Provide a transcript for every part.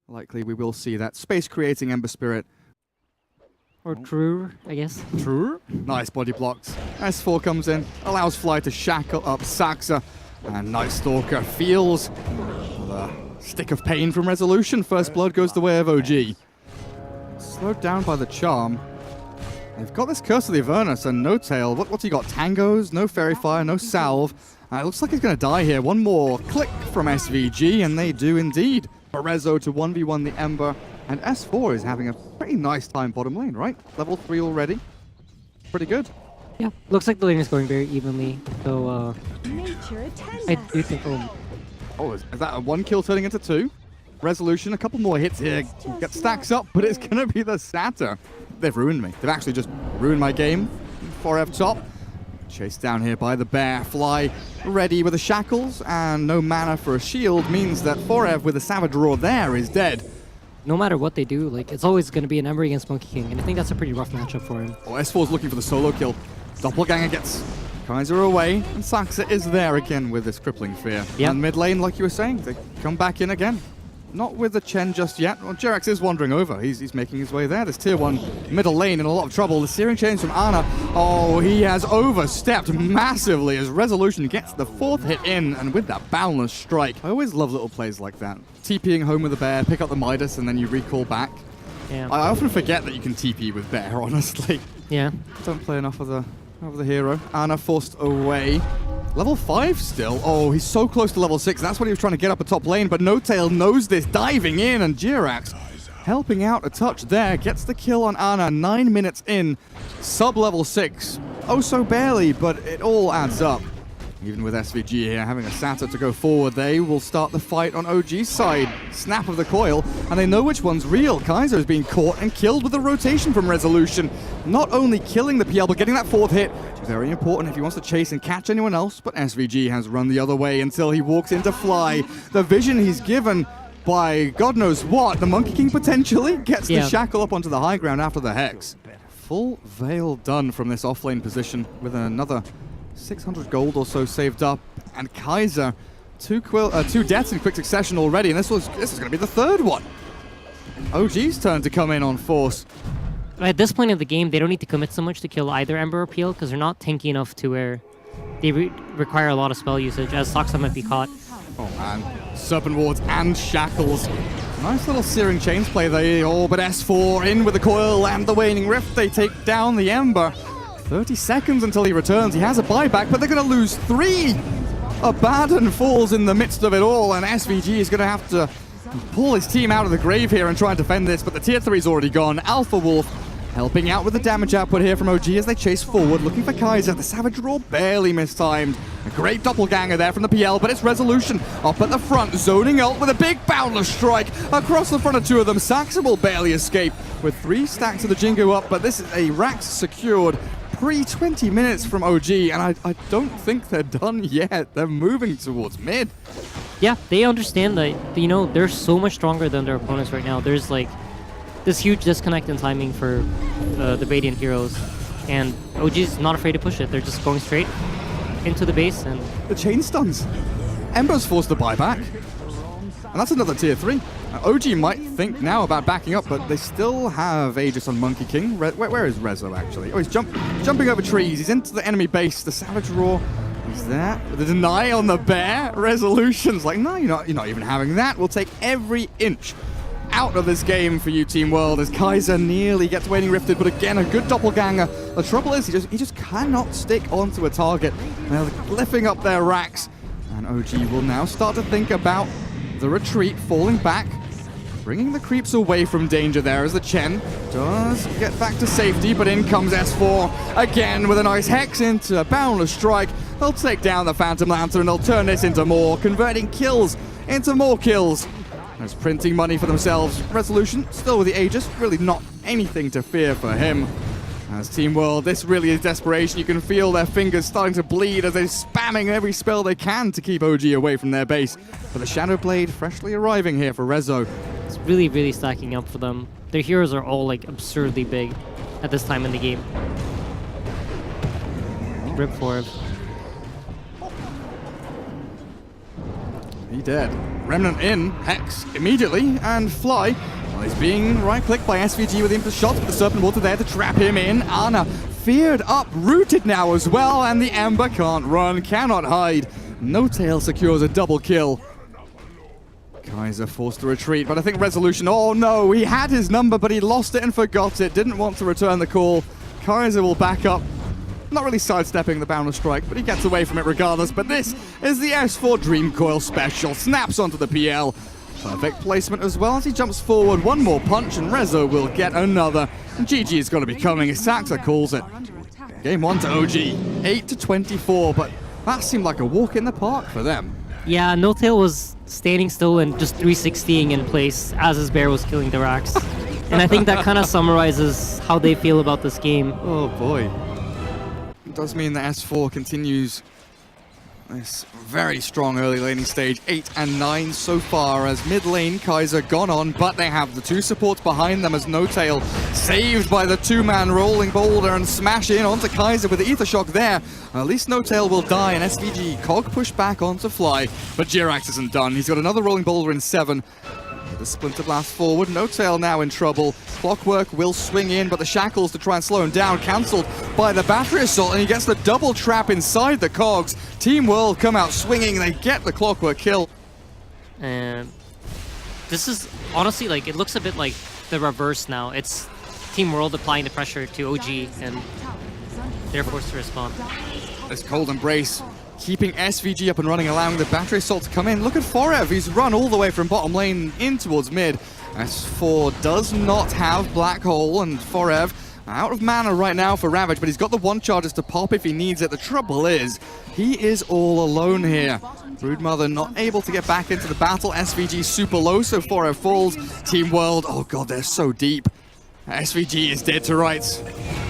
Likely we will see that space-creating Ember Spirit. Or true, I guess. True. Nice body blocks. S4 comes in, allows Fly to shackle up Saxa. And Night Stalker feels the stick of pain from Resolution. First blood goes the way of OG. Slowed down by the charm. They've got this Curse of the Avernus and no tail. What's he got? Tangos, no Fairy Fire, no Salve. It looks like he's going to die here. One more click from SVG, and they do indeed. Rezo to 1v1 the Ember. And S4 is having a pretty nice time bottom lane, right? Level 3 already. Pretty good. Yeah, looks like the lane is going very evenly. So, I do think... Oh, is that a 1 kill turning into 2? Resolution, a couple more hits here. Get stacks up, but it's going to be the Satyr. They've ruined me. They've actually just ruined my game. 4F top. Chased down here by the bear. Fly ready with the shackles, and no mana for a shield means that 4F with a Savage Roar there is dead. No matter what they do, like, it's always going to be an Ember against Monkey King, and I think that's a pretty rough matchup for him. Oh, S4's looking for the solo kill. Doppelganger gets Kaiser away, and Saxa is there again with this crippling fear. Yep. And mid lane, like you were saying, they come back in again. Not with the Chen just yet. Well, Jerax is wandering over. He's making his way there. This tier 1 middle lane in a lot of trouble. The Searing Chains from Ana. Oh, he has overstepped massively as Resolution gets the 4th hit in, and with that Boundless Strike. I always love little plays like that. TPing home with a bear, pick up the Midas, and then you recall back. Yeah. I often forget that you can TP with bear, honestly. Yeah. Don't play enough of the hero. Ana forced away. Level 5 still. Oh, he's so close to level 6. That's what he was trying to get up a top lane, but No Tail knows this, diving in, and Jirax helping out a touch there. Gets the kill on Ana 9 minutes in. Sub-level 6. Oh, so barely, but it all adds up. Even with SVG here having a Satyr to go forward, they will start the fight on OG's side. Snap of the coil, and they know which one's real. Kaiser is being caught and killed with a rotation from Resolution. Not only killing the PL, but getting that 4th hit. Very important if he wants to chase and catch anyone else, but SVG has run the other way until he walks into Fly. The vision he's given by God knows what. The Monkey King potentially gets the shackle up onto the high ground after the Hex. Full Veil done from this offlane position with another 600 gold or so saved up, and Kaiser two deaths in quick succession already, and this is going to be the 3rd one. OG's turn to come in on force. At this point of the game, they don't need to commit so much to kill either Ember or Peel, because they're not tanky enough to where they require a lot of spell usage, as Saxa might be caught. Oh man, Serpent Wards and Shackles. Nice little Searing Chains play there. Oh, but S4 in with the coil and the Waning Rift. They take down the Ember. 30 seconds until he returns. He has a buyback, but they're going to lose 3. Abaddon falls in the midst of it all, and SVG is going to have to pull his team out of the grave here and try and defend this, but the tier 3 is already gone. Alpha Wolf helping out with the damage output here from OG as they chase forward, looking for Kaiser. The Savage Roar barely mistimed. A great doppelganger there from the PL, but it's Resolution up at the front, zoning ult with a big Boundless Strike across the front of 2 of them. Saxa will barely escape with 3 stacks of the Jingo up, but this is a Rax secured pre-20 minutes from OG, and I don't think they're done yet. They're moving towards mid. Yeah, they understand that, you know, they're so much stronger than their opponents right now. There's like this huge disconnect in timing for the Radiant heroes, and OG's not afraid to push it. They're just going straight into the base, and the chain stuns. Ember's forced to buy back, and that's another tier 3. OG might think now about backing up, but they still have Aegis on Monkey King. Where is Rezo actually? Oh, he's jumping over trees. He's into the enemy base. The Savage Roar. He's there. The deny on the bear. Resolution's like, no, you're not even having that. We'll take every inch out of this game for you, Team World, as Kaiser nearly gets Waning Rifted, but again, a good doppelganger. The trouble is, he just cannot stick onto a target. They're glyphing up their racks, and OG will now start to think about the retreat, falling back, bringing the creeps away from danger there as the Chen does get back to safety, but in comes S4 again with a nice Hex into a Boundless Strike. They'll take down the Phantom Lantern and they'll turn this into more, converting kills into more kills. There's printing money for themselves. Resolution still with the Aegis, really not anything to fear for him. As Team World, this really is desperation. You can feel their fingers starting to bleed as they're spamming every spell they can to keep OG away from their base. But the Shadow Blade freshly arriving here for Rezo. It's really, really stacking up for them. Their heroes are all like absurdly big at this time in the game. Rip for him. He dead. Remnant in, Hex immediately, and Fly. Well, he's being right-clicked by SVG with the shot, but the Serpent Water there to trap him in. Ana feared up, rooted now as well, and the Ember can't run, cannot hide. No Tail secures a double kill. Kaiser forced to retreat, but I think Resolution, oh no, he had his number, but he lost it and forgot it, didn't want to return the call. Kaiser will back up. Not really sidestepping the Boundless Strike, but he gets away from it regardless. But this is the S4 Dream Coil special. Snaps onto the PL. Perfect placement as well as he jumps forward. One more punch and Rezo will get another. And GG is going to be coming as Saxa calls it. Game 1 to OG. 8-24, but that seemed like a walk in the park for them. Yeah, No Tail was standing still and just 360ing in place as his bear was killing the racks. And I think that kind of summarizes how they feel about this game. Oh boy. It does mean that S4 continues this very strong early laning stage, 8 and 9 so far, as mid lane Kaiser gone on, but they have the two supports behind them as No Tail saved by the two-man rolling boulder and smash in onto Kaiser with the Ether Shock there. At least No Tail will die, and SVG Cog push back onto Fly, but Jirax isn't done. He's got another rolling boulder in 7. The Splinter Blast forward, No Tail now in trouble. Clockwork will swing in, but the shackles to try and slow him down, cancelled by the battery assault, and he gets the double trap inside the cogs. Team World come out swinging, they get the Clockwork kill. And this is honestly, like, it looks a bit like the reverse now. It's Team World applying the pressure to OG, and they're forced to respond. This Cold Embrace keeping SVG up and running, allowing the battery assault to come in. Look at Forev, he's run all the way from bottom lane in towards mid. S4 does not have Black Hole, and Forev out of mana right now for Ravage, but he's got the one charges to pop if he needs it. The trouble is, he is all alone here. Broodmother not able to get back into the battle. SVG super low, so Forev falls. Team World, oh god, they're so deep. SVG is dead to rights.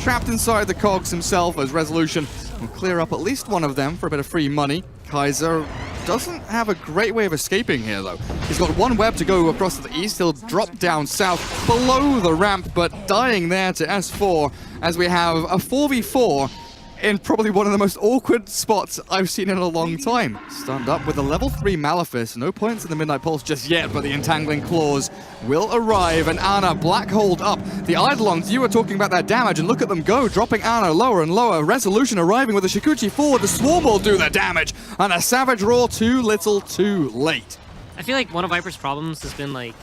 Trapped inside the cogs himself as Resolution will clear up at least one of them for a bit of free money. Kaiser doesn't have a great way of escaping here, though. He's got one web to go across to the east. He'll drop down south below the ramp, but dying there to S4 as we have a 4v4 in probably one of the most awkward spots I've seen in a long time. Stunned up with a level 3 Malefice. No points in the Midnight Pulse just yet, but the Entangling Claws will arrive, and Ana Black Hold up. The Eidolons, you were talking about that damage, and look at them go, dropping Ana lower and lower. Resolution arriving with a Shikuchi forward. The Swarm will do the damage, and a Savage Roar too little too late. I feel like one of Viper's problems has been, like,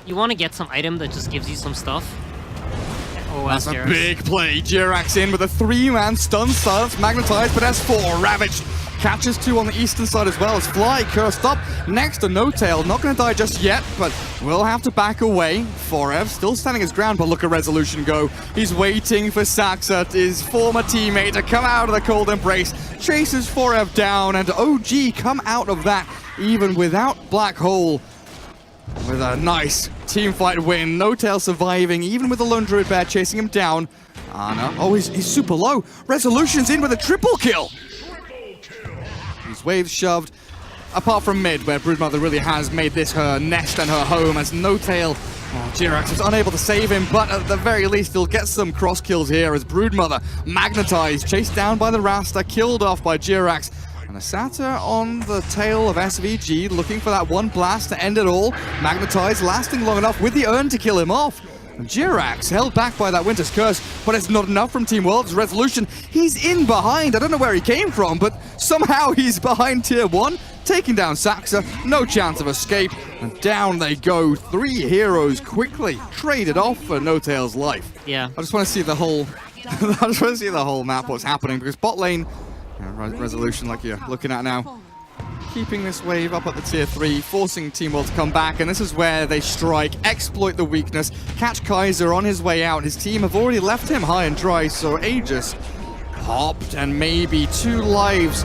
you want to get some item that just gives you some stuff. Oh, that's a big play. Jirax in with a 3-man stun silence, magnetized, but S4 ravaged. Catches 2 on the eastern side as well as Fly cursed up next to No Tail. Not going to die just yet, but will have to back away. Forev still standing his ground, but look at Resolution go. He's waiting for Saxa, his former teammate, to come out of the Cold Embrace. Chases Forev down, and OG come out of that even without Black Hole. With a nice team fight win. No Tail surviving, even with the Lone Druid Bear chasing him down. Ana, oh, he's super low. Resolution's in with a triple kill. He's wave shoved. Apart from mid, where Broodmother really has made this her nest and her home, as No Tail, Jirax is unable to save him, but at the very least he'll get some cross kills here as Broodmother magnetized, chased down by the Rasta, killed off by Jirax. And a Satyr on the tail of SVG, looking for that one blast to end it all. Magnetized, lasting long enough with the urn to kill him off. And Jirax held back by that Winter's Curse, but it's not enough from Team World's Resolution. He's in behind. I don't know where he came from, but somehow he's behind Tier 1, taking down Saxa. No chance of escape, and down they go. 3 heroes quickly traded off for No Tail's life. Yeah. I just want to see the whole, I just want to see the whole map, what's happening, because bot lane. Resolution like you're looking at now. Keeping this wave up at the tier 3, forcing Team World to come back, and this is where they strike, exploit the weakness, catch Kaiser on his way out. His team have already left him high and dry, so Aegis popped, and maybe 2 lives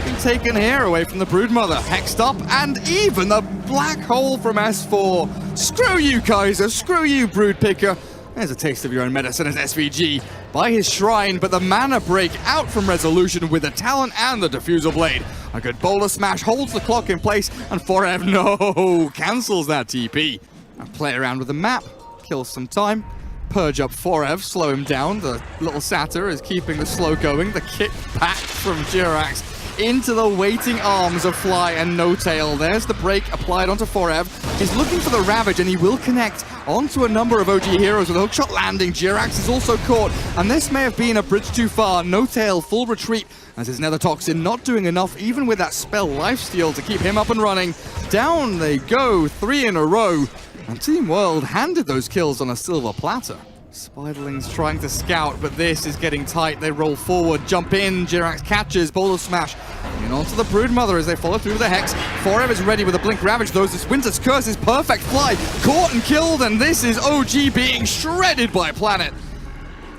been taken here away from the Broodmother. Hexed up, and even the Black Hole from S4. Screw you, Kaiser, screw you, Brood Picker. There's a taste of your own medicine as SVG by his shrine, but the mana break out from Resolution with the Talon and the Diffusal Blade. A good boulder smash holds the clock in place, and Forev, no, cancels that TP. And play around with the map, kills some time, purge up Forev, slow him down. The little Satyr is keeping the slow going. The kick back from Jirax into the waiting arms of Fly and No Tail. There's the break applied onto Forev. He's looking for the Ravage, and he will connect onto a number of OG heroes with a hookshot landing. Jirax is also caught, and this may have been a bridge too far. No Tail, full retreat, as his Nether Toxin not doing enough, even with that spell Lifesteal, to keep him up and running. Down they go, 3 in a row, and Team World handed those kills on a silver platter. Spiderlings trying to scout, but this is getting tight. They roll forward, jump in, Jirax catches, Boulder Smash in onto the Broodmother as they follow through the Hex. Forever is ready with a Blink Ravage, though this Winter's Curse is perfect. Fly caught and killed, and this is OG being shredded by Planet.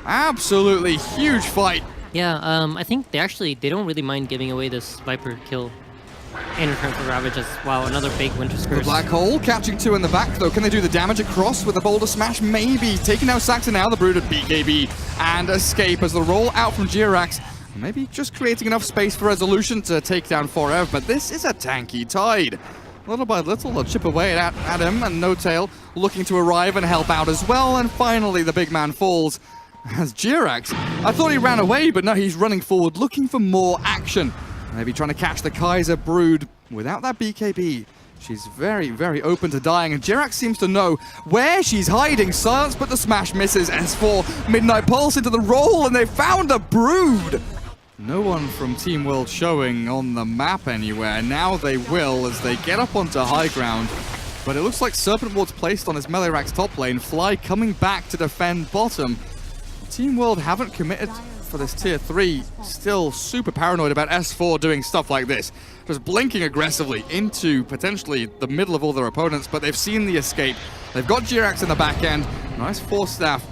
Absolutely huge fight. Yeah, I think they don't really mind giving away this Viper kill in return for Ravage as well. Another big Winter's Curse. The Black Hole catching 2 in the back, though. Can they do the damage across with the Boulder Smash? Maybe. Taking out Saxon now, the Brood at BKB, and escape as the roll out from Jirax. Maybe just creating enough space for Resolution to take down Forever, but this is a tanky Tide. Little by little, they'll chip away at him, and No Tail looking to arrive and help out as well, and finally the big man falls. As Jirax, I thought he ran away, but no, he's running forward looking for more action. Maybe trying to catch the Kaiser Brood without that BKB. She's very, very open to dying, and Jirax seems to know where she's hiding. Silence, but the smash misses. S4, Midnight Pulse into the roll, and they found the Brood. No one from Team World showing on the map anywhere. Now they will as they get up onto high ground. But it looks like Serpent Ward's placed on his Melee-Rax top lane. Fly coming back to defend bottom. Team World haven't committed for this tier 3, still super paranoid about S4 doing stuff like this. Just blinking aggressively into potentially the middle of all their opponents, but they've seen the escape. They've got Jirax in the back end. Nice Force Staff.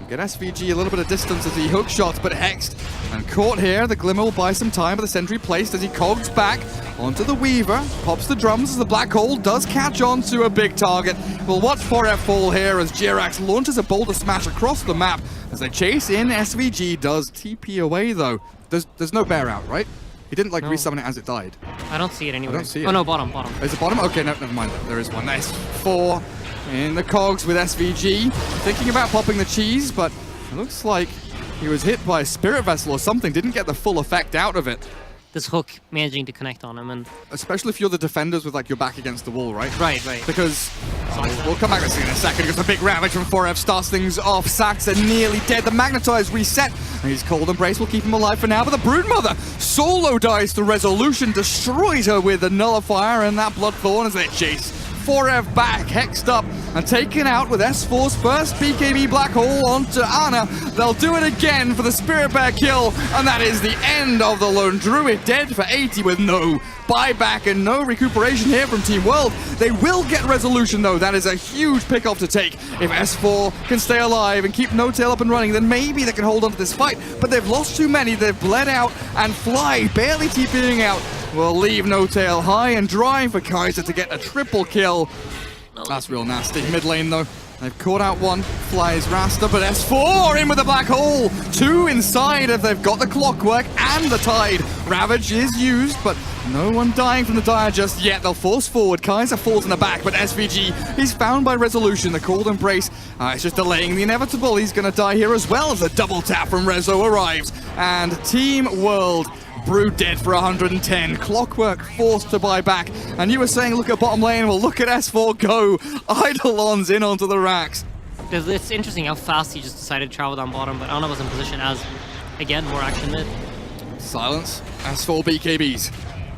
Get SVG a little bit of distance as he hook shots, but hexed and caught here. The Glimmer will buy some time, but the sentry placed as he cogs back onto the Weaver. Pops the drums as the Black Hole does catch on to a big target. We'll watch 4F fall here as Jirax launches a Boulder Smash across the map as they chase in. SVG does TP away though. There's no bear out, right? He didn't like resummon it as it died. I don't see it anywhere. I don't see it. Oh no, bottom. Is it bottom? Okay, no, never mind. There is one. Nice. 4 in the cogs with SVG. Thinking about popping the cheese, but it looks like he was hit by a Spirit Vessel or something. Didn't get the full effect out of it. This hook managing to connect on him, and especially if you're the defenders with like your back against the wall, right? Right. Because we'll come back to see in a second because the big Ravage from 4F starts things off. Saxon nearly dead. The Magnetize reset. And his Cold Embrace will keep him alive for now, but the Broodmother solo dies to Resolution, destroys her with the Nullifier and that Bloodthorn as they chase 4F back, hexed up and taken out with S4's first BKB Black Hole onto Ana. They'll do it again for the Spirit Bear kill, and that is the end of the Lone Druid, dead for 80 with no buyback and no recuperation here from Team World. They will get Resolution though. That is a huge pick-off to take. If S4 can stay alive and keep No Tail up and running, then maybe they can hold on to this fight, but they've lost too many. They've bled out, and Fly barely TPing out will leave No Tail high and dry for Kaiser to get a triple kill. That's real nasty. Mid lane though, they've caught out one. Fly's Rasta, but S4 in with the Black Hole. 2 inside if they've got the Clockwork and the Tide. Ravage is used, but no one dying from the Dire just yet. They'll force forward. Kaiser falls in the back, but SVG, he's found by Resolution. The Cold Embrace, it's just delaying the inevitable. He's gonna die here as well as the double tap from Rezo arrives. And Team World, Brood dead for 110. Clockwork forced to buy back. And you were saying look at bottom lane. Well, look at S4 go. Eidolon's in onto the racks. It's interesting how fast he just decided to travel down bottom, but Ana was in position as, again, more action mid. Silence. S4 BKBs.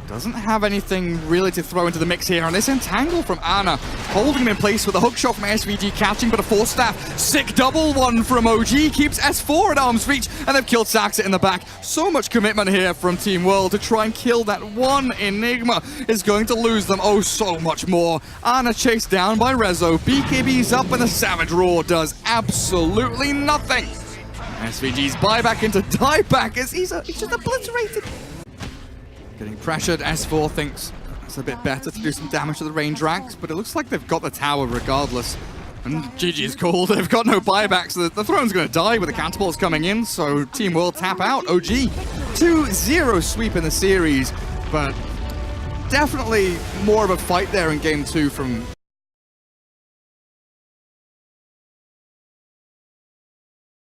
Doesn't have anything really to throw into the mix here. And this entangle from Ana, holding him in place with a hook shot from SVG catching, but a Force Staff. Sick double one from OG, keeps S4 at arm's reach, and they've killed Saxit in the back. So much commitment here from Team World to try and kill that one Enigma is going to lose them. Oh, so much more. Ana chased down by Rezo. BKB's up, and the Savage Roar does absolutely nothing. SVG's buyback into dieback as he's just obliterated. Getting pressured, S4 thinks it's a bit better to do some damage to the range racks, but it looks like they've got the tower regardless. And GG's called, they've got no buybacks, so the throne's gonna die with the catapults coming in, so Team World tap out. OG, 2-0 sweep in the series, but definitely more of a fight there in game 2 from